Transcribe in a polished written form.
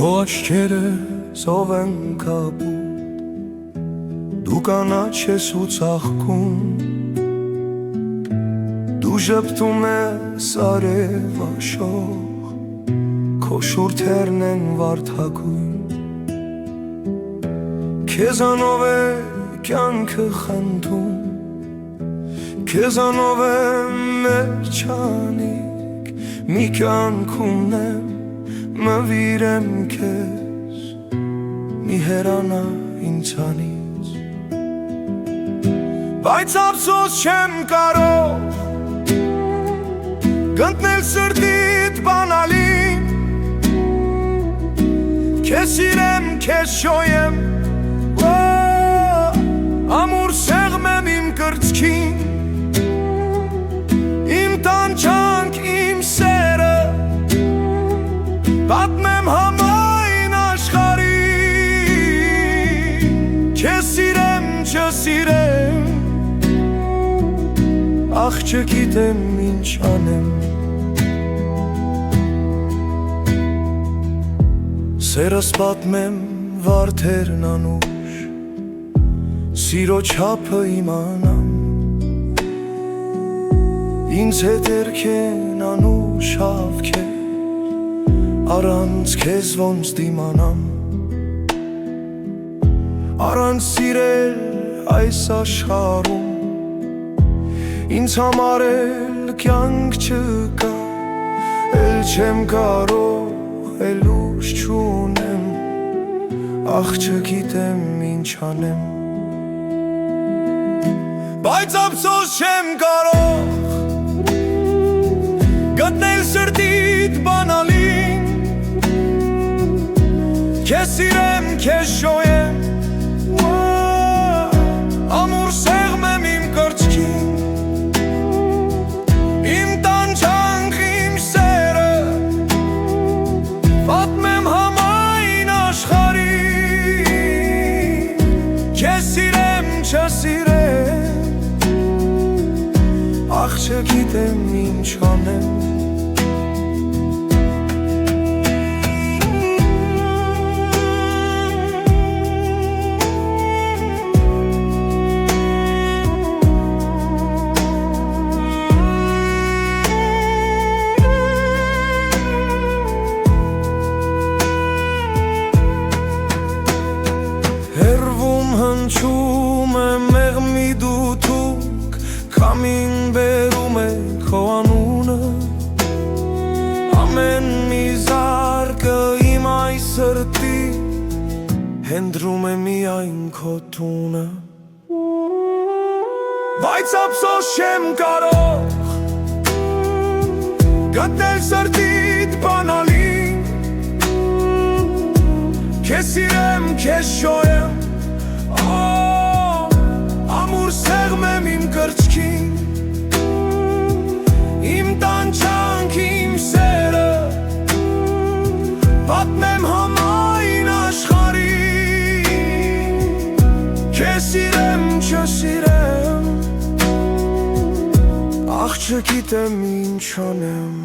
Քո աչքերը սով են կապուտ, դու կանաչ ես ու ծաղկում, դու ժպտում ես արև աշող, քո շուրթերն են վարդագույն, քեզանով է կյանքը խնդում, քեզանով է մեր չանիկ, մի կյանք ունեմ, մվիրեմ քեզ, մի հեռանա ինձանից, բայց ափսոս չեմ կարող գտնել սրտիդ բանալին, քեզ սիրեմ, քեզ շոյեմ, ամուր սեղմեմ իմ կրծքին, իմ տանջանք, իմ սերը պատմեմ համայն աշխարհին, քեզ սիրեմ, չսիրեմ, ախ չգիտեմ ինչ անեմ, սերս պատմեմ վարդերն անուշ, սիրո չափը իմանամ, ինձ հետ երգեն անուշ հավքեր, առանց քեզ ոնց դիմանամ, առանց սիրել այս աշխարհում, ինձ համար էլ կյանք չկա, էլ չեմ կարող, էլ ուժ չունեմ, ախ չգիտեմ ինչ անեմ, բայց ափսոս չեմ կարող գտնել սրտիդ բանալին, քեզ սիրեմ, քեզ շոյեմ, ամուր սեղմեմ իմ կրծքին, իմ տանջանք, իմ սերը պատմեմ համայն աշխարհին, քեզ սիրեմ, չսիրեմ, ախ չգիտեմ ինչ անեմ, հնչում է մեղմի դութուկ, քամին բերում է քո անունը, ամեն մի զարկը իմ այս սրտի հենձրում է միայն քո տունը, բայց ափսոս չեմ կարող գտնել սրտիդ բանալին, քեզ սիրեմ, քեզ շոյեմ, ամուր սեղմեմ իմ կրծքին, իմ տանջանք, իմ սերը պատմեմ համայն աշխարհին, քեզ սիրեմ, չսիրեմ, ախ չգիտեմ ինչ անեմ,